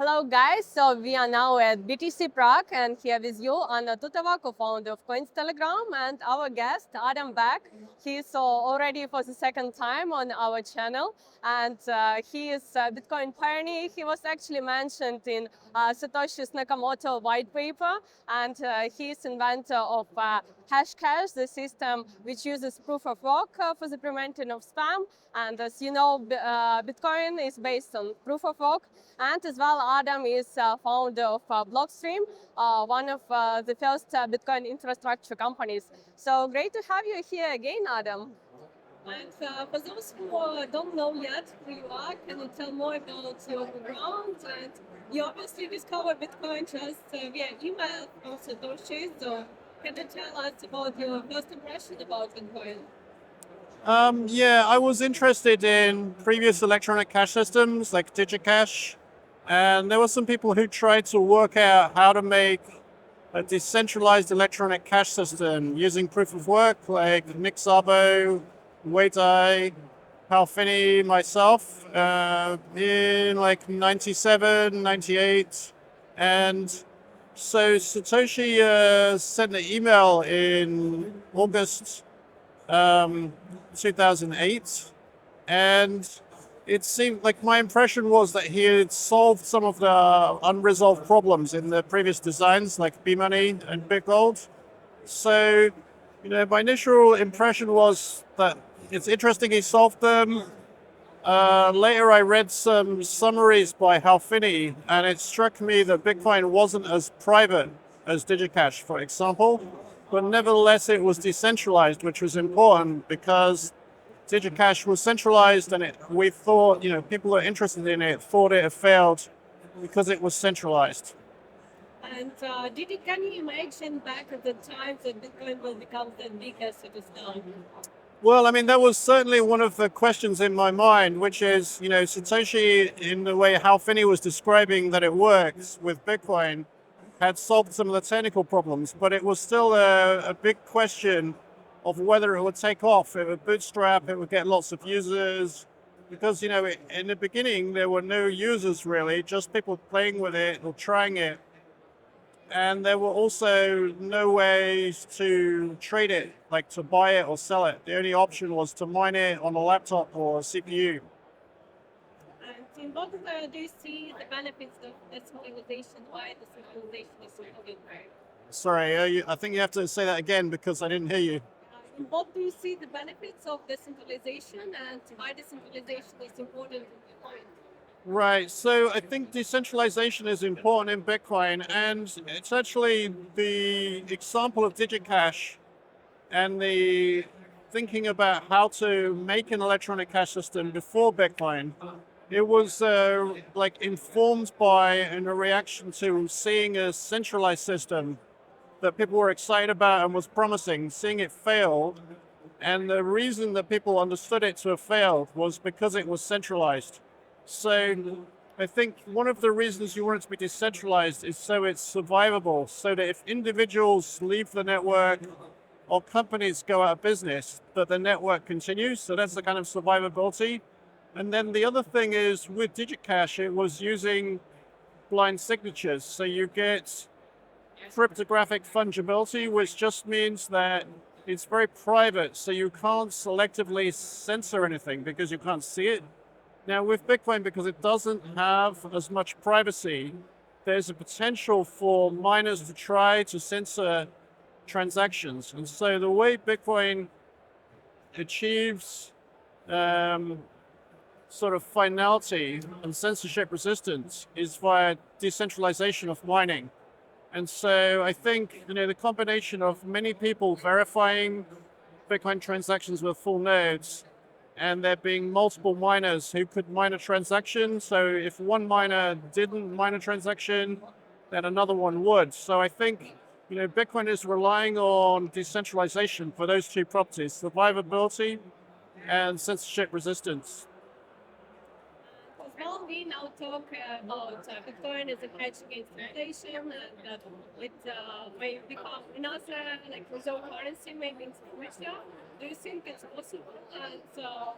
Hello guys, so we are now at BTC Prague and here with you Anna Tutova, co-founder of Coinstelegram, and our guest Adam Beck. He's already for the second time on our channel, and he is a Bitcoin pioneer. He was actually mentioned in Satoshi Nakamoto white paper, and he is inventor of Hashcash, the system which uses proof of work for the prevention of spam. And as you know, Bitcoin is based on proof of work. And as well, Adam is founder of Blockstream, one of the first Bitcoin infrastructure companies. So great to have you here again, Adam. And for those who don't know yet who you are, can you tell more about your background? And you obviously discovered Bitcoin just via email from Satoshi. So can you tell us about your first impression about Bitcoin? Yeah, I was interested in previous electronic cash systems like DigiCash, and there were some people who tried to work out how to make a decentralized electronic cash system using proof of work, like Nick Szabo, Wei Dai, Hal Finney, myself, in like 97, 98. And so Satoshi sent an email in August 2008, and it seemed like my impression was that he had solved some of the unresolved problems in the previous designs, like B-Money and Big Gold. So, my initial impression was that it's interesting he solved them. Later, I read some summaries by Hal Finney, and it struck me that Bitcoin wasn't as private as DigiCash, for example, but nevertheless, it was decentralized, which was important because DigiCash was centralized, and we thought, people who are interested in it thought it had failed because it was centralized. And can you imagine back at the time that Bitcoin will become the biggest it is now? Well, I mean, that was certainly one of the questions in my mind, which is, Satoshi, in the way Hal Finney was describing that it works with Bitcoin, had solved some of the technical problems, but it was still a big question of whether it would take off. It would bootstrap, it would get lots of users, because, in the beginning, there were no users really, just people playing with it or trying it. And there were also no ways to trade it, like to buy it or sell it. The only option was to mine it on a laptop or a CPU. And in what do you see the benefits of decentralization? Why decentralization is so important? Sorry, I think you have to say that again because I didn't hear you. In what do you see the benefits of decentralization and why decentralization is important in Bitcoin? Right. So I think decentralization is important in Bitcoin, and it's actually the example of DigiCash and the thinking about how to make an electronic cash system before Bitcoin. It was informed by and a reaction to seeing a centralized system that people were excited about and was promising, seeing it fail. And the reason that people understood it to have failed was because it was centralized. So I think one of the reasons you want it to be decentralized is so it's survivable, so that if individuals leave the network or companies go out of business, that the network continues. So that's the kind of survivability. And then the other thing is with DigiCash, it was using blind signatures. So you get cryptographic fungibility, which just means that it's very private. So you can't selectively censor anything because you can't see it. Now with Bitcoin, because it doesn't have as much privacy, there's a potential for miners to try to censor transactions. And so the way Bitcoin achieves sort of finality and censorship resistance is via decentralization of mining. And so I think, the combination of many people verifying Bitcoin transactions with full nodes and there being multiple miners who could mine a transaction. So if one miner didn't mine a transaction, then another one would. So I think, Bitcoin is relying on decentralization for those two properties, survivability and censorship resistance. well, we now talk about Bitcoin as a hedge against inflation, and it may become another like reserve currency, maybe in the future. Do you think it's possible? And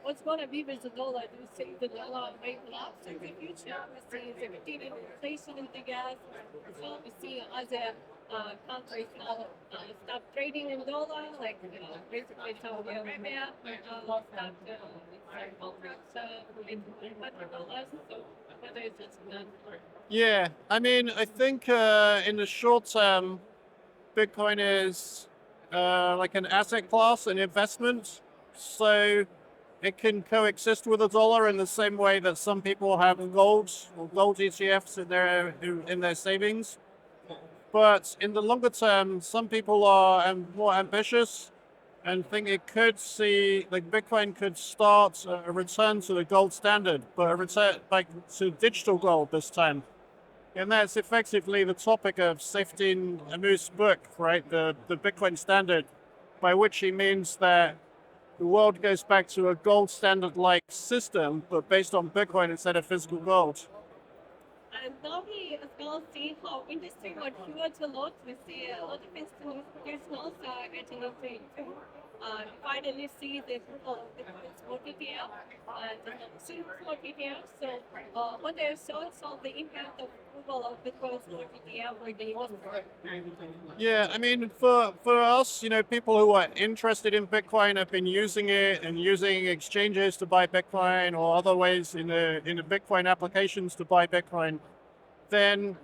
what's going to be with the dollar? Do you think the dollar may collapse in the future? We see the continued inflation in the gas. So we see other countries now stop trading in dollar, like basically Saudi Arabia stopped their contracts in $100. So whether it's just not. Yeah, I mean, I think in the short term, Bitcoin is like an asset class, an investment. So it can coexist with the dollar in the same way that some people have gold or gold ETFs in their savings. But in the longer term, some people are more ambitious and think it could see like Bitcoin could start a return to the gold standard, but a return like to digital gold this time. And that's effectively the topic of Safedin Amu's book, right? The Bitcoin standard, by which he means that the world goes back to a gold standard like system, but based on Bitcoin instead of physical gold. And now we as well see how industry got huge a lot. We see a lot of institutions getting into it. Finally see the approval of Bitcoin spot ETF and the spot ETF. So what are your thoughts on the impact of approval of Bitcoin spot ETF for the investor? Yeah, I mean, for us, people who are interested in Bitcoin have been using it and using exchanges to buy Bitcoin or other ways in the Bitcoin applications to buy Bitcoin. Then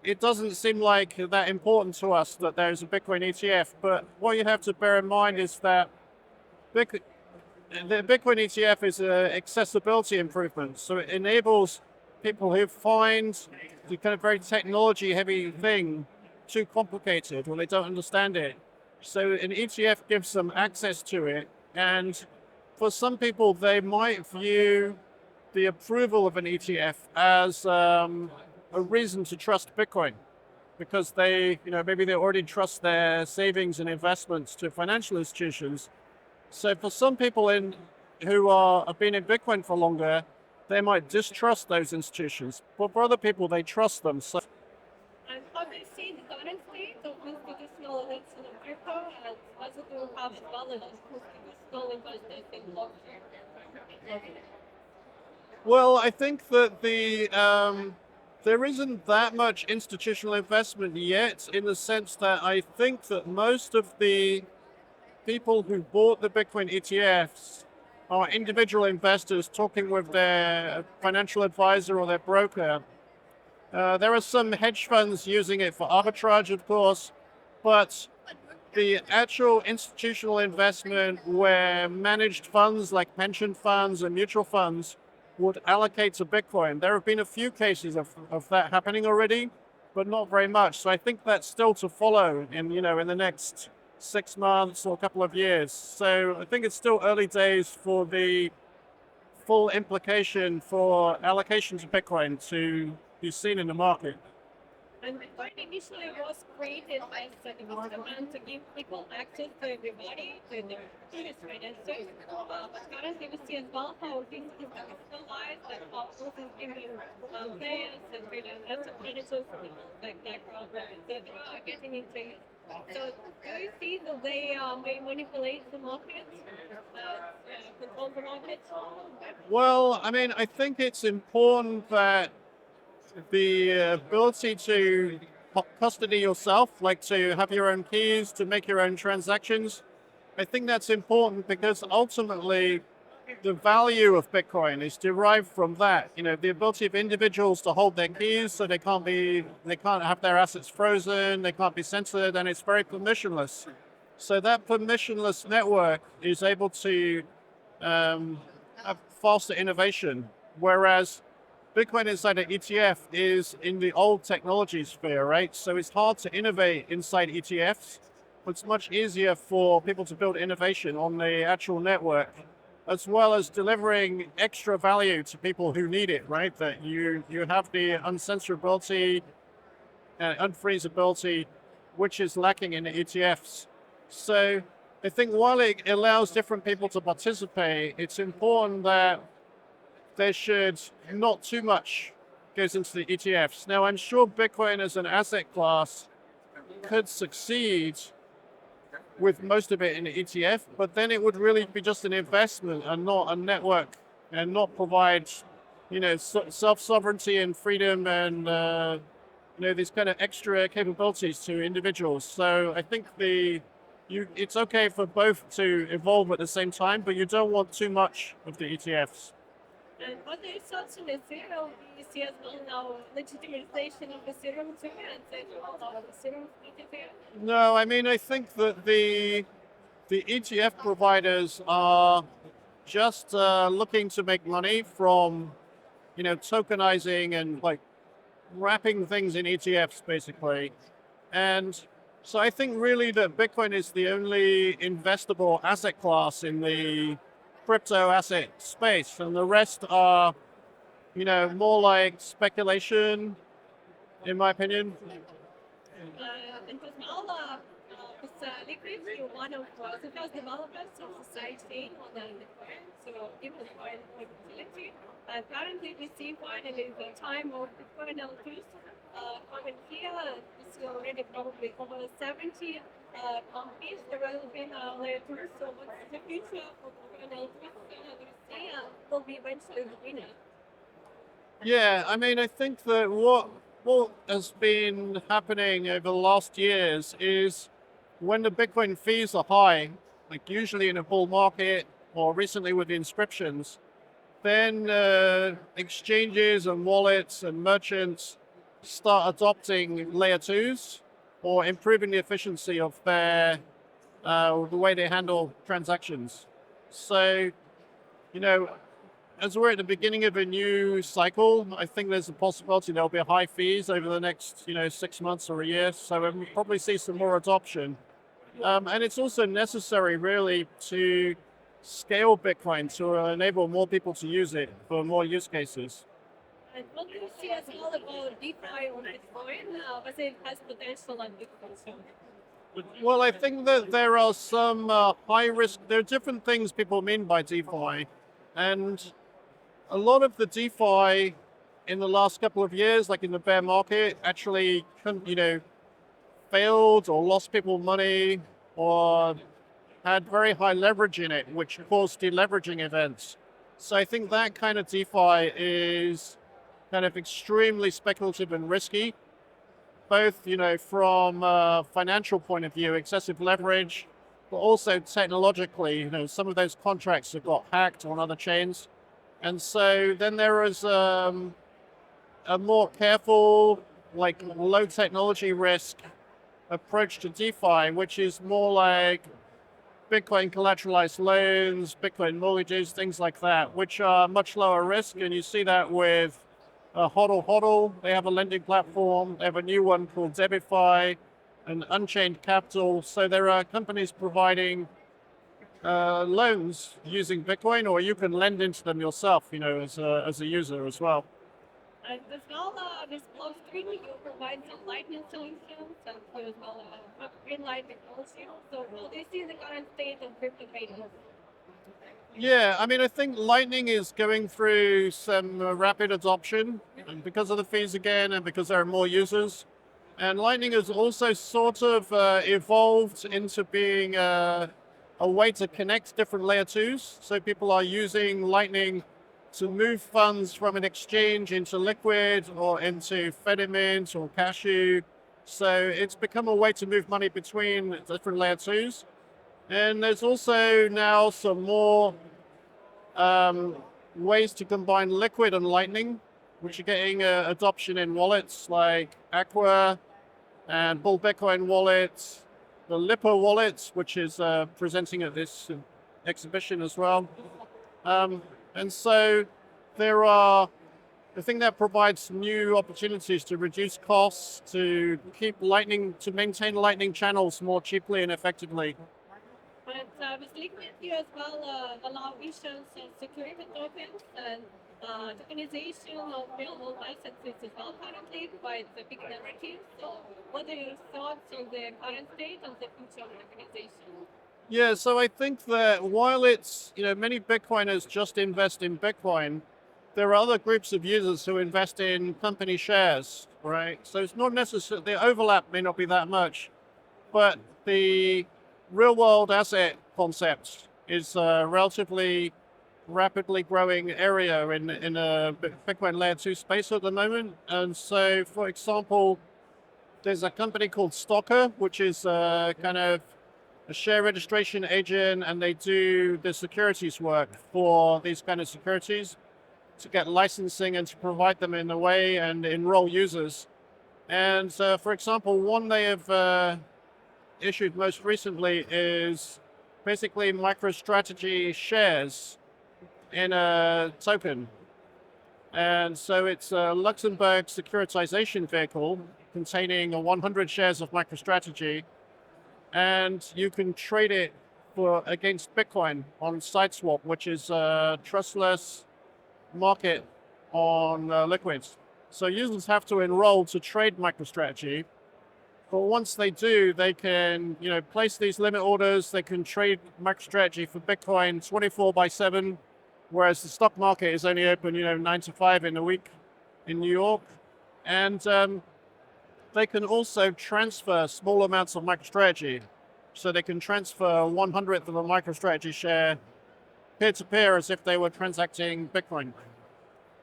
it doesn't seem like that important to us that there's a Bitcoin ETF. But what you have to bear in mind is that the Bitcoin ETF is an accessibility improvement. So it enables people who find the kind of very technology heavy thing too complicated or they don't understand it. So an ETF gives them access to it. And for some people, they might view the approval of an ETF as a reason to trust Bitcoin because maybe they already trust their savings and investments to financial institutions. So for some people who have been in Bitcoin for longer, they might distrust those institutions. But for other people, they trust them. So And how do you see the current state of institutional investment in crypto and also to have as well as institutional investors in blockchain? well, I think that there isn't that much institutional investment yet in the sense that I think that most of the people who bought the Bitcoin ETFs are individual investors talking with their financial advisor or their broker. There are some hedge funds using it for arbitrage, of course, but the actual institutional investment where managed funds like pension funds and mutual funds would allocate to Bitcoin. There have been a few cases of that happening already, but not very much. So I think that's still to follow in the next 6 months or a couple of years. So I think it's still early days for the full implication for allocation to Bitcoin to be seen in the market. And Bitcoin initially was created as an instrument to give people access to everybody, to their previous finances. But currently we see as well how things is capitalized and how process giving players and really asset managers like BlackRock, etc. are getting into it. So do you see that they may manipulate the market, control the market? Well, I mean, I think it's important that the ability to custody yourself, like to have your own keys, to make your own transactions, I think that's important because ultimately the value of Bitcoin is derived from that. The ability of individuals to hold their keys so they can't have their assets frozen, they can't be censored, and it's very permissionless. So that permissionless network is able to have faster innovation, whereas Bitcoin inside an ETF is in the old technology sphere, right? So it's hard to innovate inside ETFs. It's much easier for people to build innovation on the actual network, as well as delivering extra value to people who need it, right? That you have the uncensorability, unfreezability, which is lacking in the ETFs. So I think while it allows different people to participate, it's important that there should not too much goes into the ETFs. Now, I'm sure Bitcoin as an asset class could succeed with most of it in the ETF, but then it would really be just an investment and not a network, and not provide, self-sovereignty and freedom and these kind of extra capabilities to individuals. So I think it's okay for both to evolve at the same time, but you don't want too much of the ETFs. And what are your thoughts on Ethereum? We see as well now legitimization of Ethereum too, and then all of Ethereum ETF. No, I mean, I think that the ETF providers are just looking to make money from, tokenizing and like wrapping things in ETFs basically. And so I think really that Bitcoin is the only investable asset class in the crypto asset space, and the rest are, more like speculation, in my opinion. And with all with Liquid, you're one of the first developers of the side chain on the Bitcoin, so even Bitcoin utility. And currently we see finally the time of Bitcoin L2 coming here. We see already probably over 70 companies developing layer 2. So what's the future for Bitcoin L2? Do you see will be eventually the winner? Yeah, I mean, I think that what has been happening over the last years is when the Bitcoin fees are high, like usually in a bull market or recently with the inscriptions, then exchanges and wallets and merchants start adopting layer twos or improving the efficiency of the way they handle transactions. So, you know, as we're at the beginning of a new cycle, I think there's a possibility there'll be high fees over the next, 6 months or a year. So we'll probably see some more adoption. And it's also necessary, really, to scale Bitcoin to enable more people to use it for more use cases. And what do you see as well about DeFi on Bitcoin? Whether it has potential on Bitcoin? Well, I think that there are some high risk, there are different things people mean by DeFi. And a lot of the DeFi in the last couple of years, like in the bear market, actually, failed or lost people money or had very high leverage in it, which caused deleveraging events. So I think that kind of DeFi is kind of extremely speculative and risky, both, from a financial point of view, excessive leverage, but also technologically, some of those contracts have got hacked on other chains. And so then there is a more careful, like low technology risk approach to DeFi, which is more like Bitcoin collateralized loans, Bitcoin mortgages, things like that, which are much lower risk. And you see that with HODL HODL. They have a lending platform. They have a new one called DebitFi and Unchained Capital. So there are companies providing loans using Bitcoin, or you can lend into them yourself, as a user as well. And as well, this Blockstream, you provide some lightning solutions and you as well green light technology. So how do you see the current state of crypto trading? Yeah, I mean, I think Lightning is going through some rapid adoption and because of the fees again and because there are more users. And Lightning has also sort of evolved into being a way to connect different layer twos. So people are using Lightning to move funds from an exchange into Liquid or into Fedimint or Cashew. So it's become a way to move money between different layer twos. And there's also now some more ways to combine Liquid and Lightning, which are getting adoption in wallets like Aqua and Bull Bitcoin wallets, the Lipper wallets, which is presenting at this exhibition as well. And so I think that provides new opportunities to reduce costs, to maintain Lightning channels more cheaply and effectively. But with Liquid, you as well allow issuance of security tokens and tokenization of real-world assets is as well currently quite a big narrative. So what are your thoughts on the current state and the future of tokenization? Yeah, so I think that while it's, many Bitcoiners just invest in Bitcoin, there are other groups of users who invest in company shares, right? So it's not necessarily, the overlap may not be that much, but the real world asset concept is a relatively rapidly growing area in a Bitcoin layer 2 space at the moment. And so, for example, there's a company called Stocker, which is kind of a share registration agent, and they do the securities work for these kind of securities to get licensing and to provide them in a way and enroll users. And for example, one they have issued most recently is basically MicroStrategy shares in a token. And so it's a Luxembourg securitization vehicle containing 100 shares of MicroStrategy, and you can trade it for against Bitcoin on SideSwap, which is a trustless market on liquids. So users have to enroll to trade MicroStrategy, but once they do, they can place these limit orders. They can trade MicroStrategy for Bitcoin 24/7, whereas the stock market is only open 9 to 5 in a week in New York, and they can also transfer small amounts of MicroStrategy. So they can transfer 1/100th of a MicroStrategy share peer-to-peer as if they were transacting Bitcoin.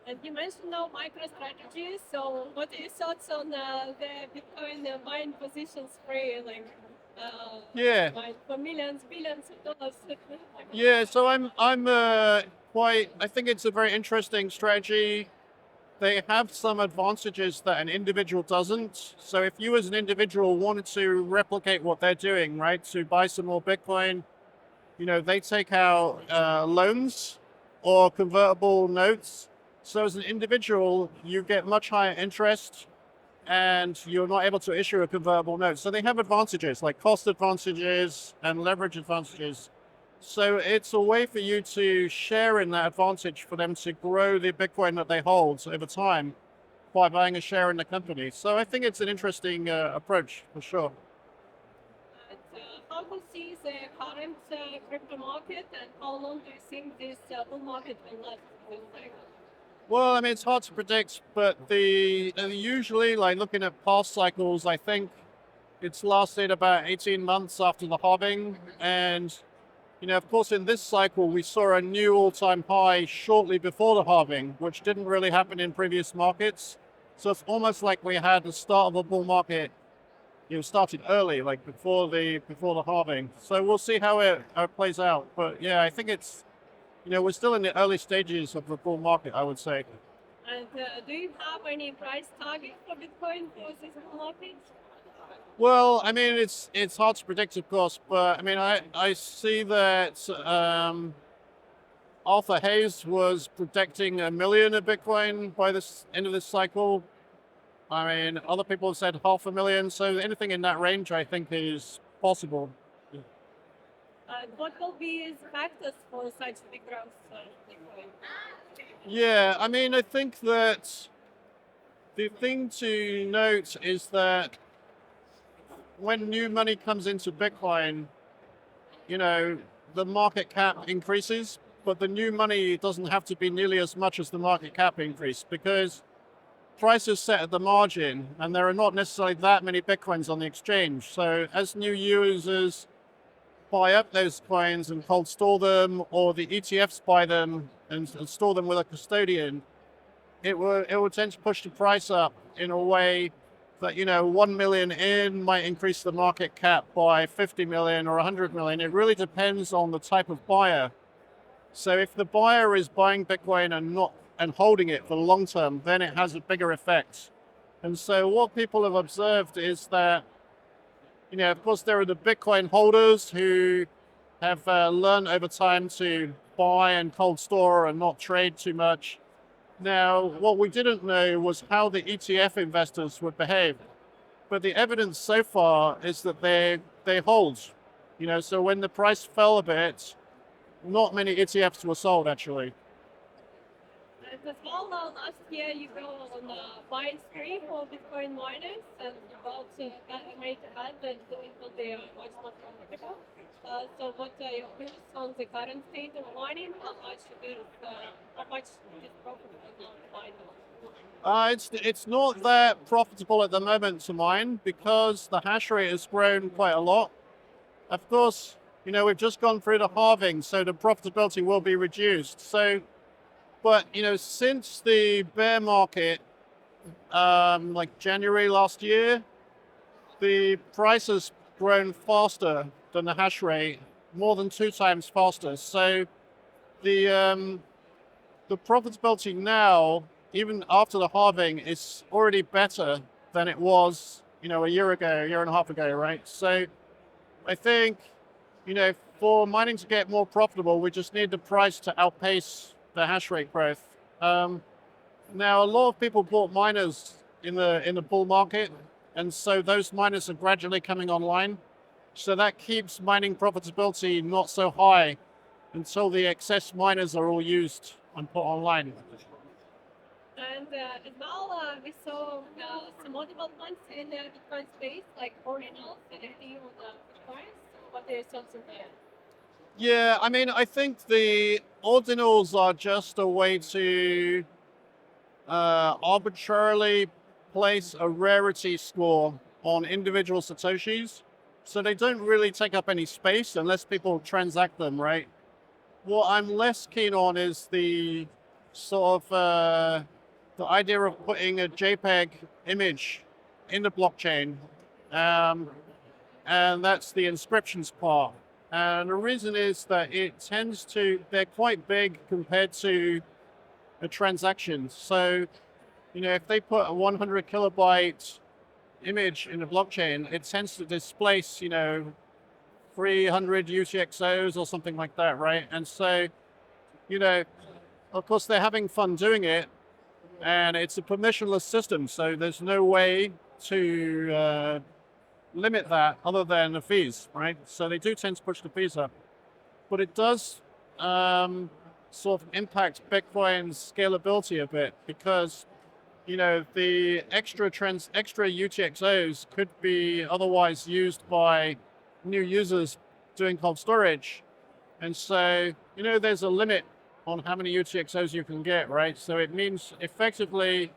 And you mentioned now MicroStrategy. So, what are your thoughts on the Bitcoin buying positions free, like Yeah, buying for millions, billions of dollars? yeah. So I'm quite. I think it's a very interesting strategy. They have some advantages that an individual doesn't. So if you as an individual wanted to replicate what they're doing, right, to buy some more Bitcoin, they take out loans or convertible notes. So as an individual, you get much higher interest and you're not able to issue a convertible note. So they have advantages like cost advantages and leverage advantages. So it's a way for you to share in that advantage for them to grow the Bitcoin that they hold over time by buying a share in the company. So I think it's an interesting approach for sure. And how do you see the current crypto market, and how long do you think this bull market will last? Well, I mean, it's hard to predict, but usually, like looking at past cycles, I think it's lasted about 18 months after the halving. And, of course, in this cycle, we saw a new all-time high shortly before the halving, which didn't really happen in previous markets. So it's almost like we had the start of a bull market, started early, like before the halving. So we'll see how it plays out. But yeah, I think it's, we're still in the early stages of the bull market, I would say. And do you have any price target for Bitcoin for this bull market? Well, I mean, it's hard to predict, of course, but I mean, I see that Arthur Hayes was predicting 1 million of Bitcoin by this end of this cycle. I mean, other people have said 500,000, so anything in that range, I think, is possible. What will be the factors for such big growth Bitcoin? Yeah, I mean, I think that the thing to note is that when new money comes into Bitcoin, the market cap increases, but the new money doesn't have to be nearly as much as the market cap increase because price is set at the margin and there are not necessarily that many Bitcoins on the exchange. So as new users buy up those coins and cold store them, or the ETFs buy them and store them with a custodian, it will tend to push the price up in a way that 1 million in might increase the market cap by 50 million or 100 million. It really depends on the type of buyer. So if the buyer is buying Bitcoin and holding it for the long term, then it has a bigger effect. And so what people have observed is that, of course, there are the Bitcoin holders who have learned over time to buy and cold store and not trade too much. Now, what we didn't know was how the ETF investors would behave. But the evidence so far is that they hold. So when the price fell a bit, not many ETFs were sold actually. And as well, last year you go on a buying spree for Bitcoin miners, and about made a bet that it will be much more profitable. So what are your views on the current state of mining? How much is profitable to mine? It's not that profitable at the moment to mine because the hash rate has grown quite a lot. Of course, we've just gone through the halving, so the profitability will be reduced. So, but since the bear market, like January last year, the price has grown faster than the hash rate, more than 2 times faster. So the the profitability now, even after the halving, is already better than it was, a year ago, a year and a half ago, right? So I think, for mining to get more profitable, we just need the price to outpace the hash rate growth. Now, a lot of people bought miners in the bull market, and so those miners are gradually coming online. So that keeps mining profitability not so high until the excess miners are all used and put online. And as well, we saw some other developments in the Bitcoin space, like Ordinals and NFT on Bitcoins. What are your thoughts on that? Yeah, I mean, I think the ordinals are just a way to arbitrarily place a rarity score on individual Satoshis. So they don't really take up any space unless people transact them, right? What I'm less keen on is the sort of the idea of putting a JPEG image in the blockchain, um, and that's the inscriptions part. And the reason is that they're quite big compared to a transaction. So, if they put a 100 kilobyte image in the blockchain, it tends to displace, 300 UTXOs or something like that, right? And so, you know, of course, they're having fun doing it, and it's a permissionless system, so there's no way to limit that other than the fees, right? So they do tend to push the fees up, but it does sort of impact Bitcoin's scalability a bit because the extra UTXOs could be otherwise used by new users doing cold storage, and so there's a limit on how many UTXOs you can get, right? So it means effectively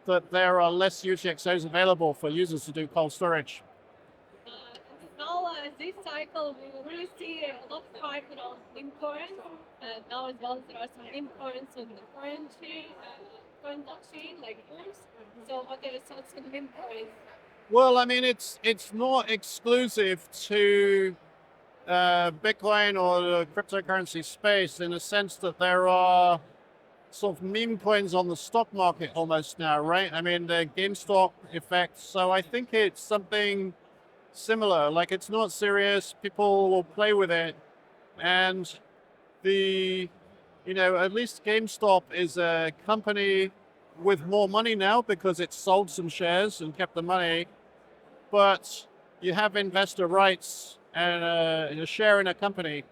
that there are less UTXOs available for users to do cold storage. Now, this cycle, we will really see a lot of hype around memecoins. Now as well, there are some memecoins on the coin blockchain, like Worms. So what are your thoughts on memecoins? Well, I mean, it's not exclusive to Bitcoin or the cryptocurrency space in the sense that there are sort of meme coins on the stock market almost now, right? I mean, the GameStop effect. So I think it's something similar. Like, it's not serious. People will play with it, and at least GameStop is a company with more money now because it sold some shares and kept the money. But you have investor rights and a share in a company.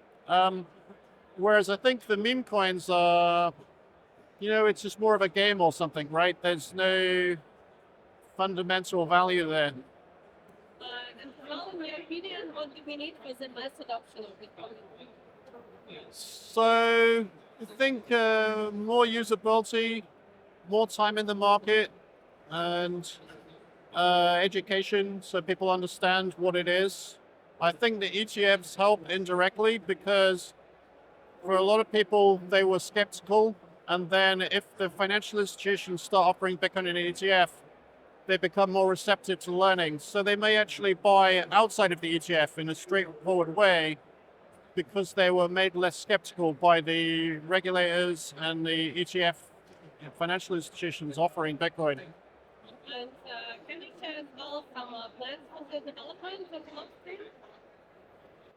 Whereas I think the meme coins are, it's just more of a game or something, right? There's no fundamental value there. And well, in your opinion, what do we need for the mass adoption of Bitcoin? So I think more usability, more time in the market, and education so people understand what it is. I think the ETFs help indirectly because for a lot of people, they were skeptical. And then if the financial institutions start offering Bitcoin in an ETF, they become more receptive to learning. So they may actually buy outside of the ETF in a straightforward way because they were made less skeptical by the regulators and the ETF financial institutions offering Bitcoin. And can you share as well some plans for the development of Blockstream?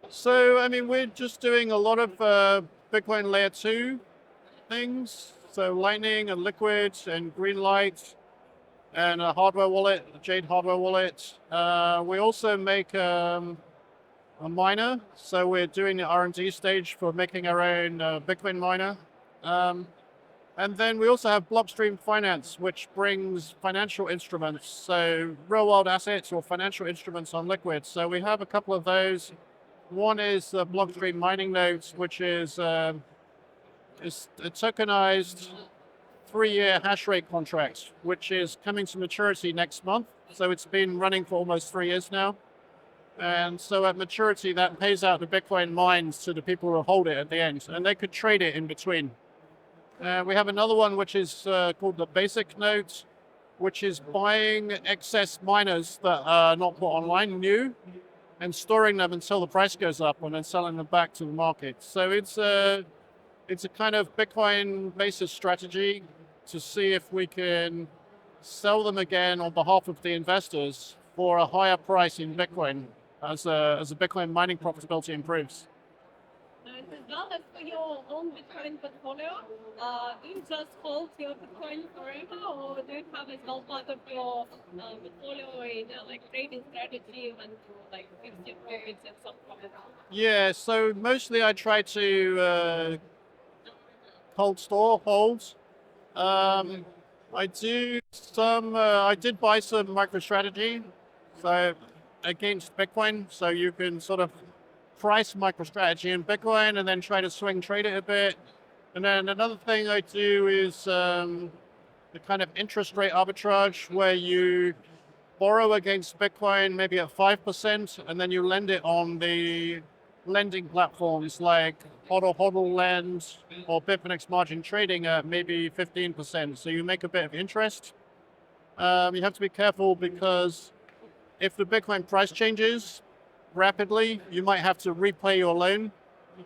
So, I mean, we're just doing a lot of Bitcoin layer 2 things. So Lightning and Liquid and Greenlight and a hardware wallet, a Jade hardware wallet. We also make a miner. So we're doing the R&D stage for making our own Bitcoin miner. And then we also have Blockstream Finance, which brings financial instruments, so real world assets or financial instruments on Liquid. So we have a couple of those. One is Blockstream mining nodes, which is a tokenized 3-year hash rate contract, which is coming to maturity next month. So it's been running for almost 3 years now. And so at maturity, that pays out the Bitcoin mines to the people who hold it at the end, and they could trade it in between. We have another one, which is called the basic node, which is buying excess miners that are not put online, new, and storing them until the price goes up and then selling them back to the market. So it's a kind of Bitcoin basis strategy to see if we can sell them again on behalf of the investors for a higher price in Bitcoin as the Bitcoin mining profitability improves. And as well as for your own Bitcoin portfolio, do you just hold your Bitcoin forever, or do you have as well part of your portfolio in like trading strategy and like fix your trades and so forth? Yeah, so mostly I try to hold. I do some. I did buy some MicroStrategy, so against Bitcoin. So you can sort of price MicroStrategy in Bitcoin and then try to swing trade it a bit. And then another thing I do is the kind of interest rate arbitrage, where you borrow against Bitcoin maybe at 5%, and then you lend it on the lending platforms like HODL Lend or Bitfinex Margin Trading at maybe 15%. So you make a bit of interest. You have to be careful because if the Bitcoin price changes rapidly, you might have to repay your loan.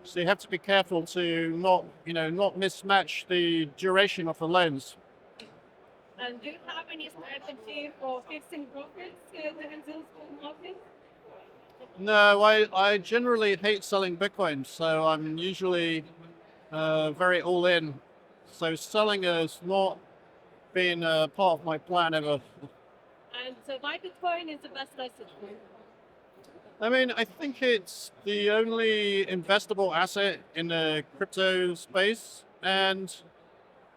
So you have to be careful to not mismatch the duration of the loans. And do you have any strategy for fixing profits in this market? No, I generally hate selling Bitcoin, so I'm usually very all in. So selling has not been part of my plan ever. And so why Bitcoin is the best asset? I mean, I think it's the only investable asset in the crypto space, and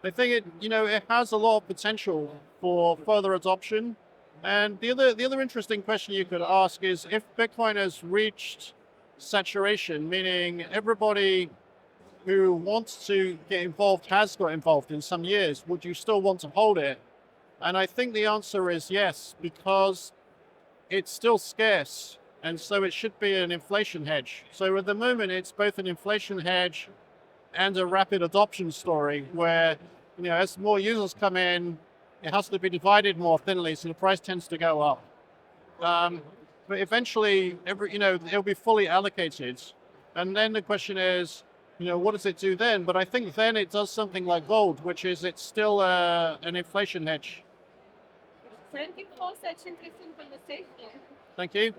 I think it has a lot of potential for further adoption. And the other interesting question you could ask is if Bitcoin has reached saturation, meaning everybody who wants to get involved has got involved in some years, would you still want to hold it? And I think the answer is yes, because it's still scarce. And so it should be an inflation hedge. So at the moment, it's both an inflation hedge and a rapid adoption story where, as more users come in, it has to be divided more thinly, so the price tends to go up. But eventually, it'll be fully allocated. And then the question is, what does it do then? But I think then it does something like gold, which is it's still an inflation hedge. Thank you for such interesting conversation. Thank you.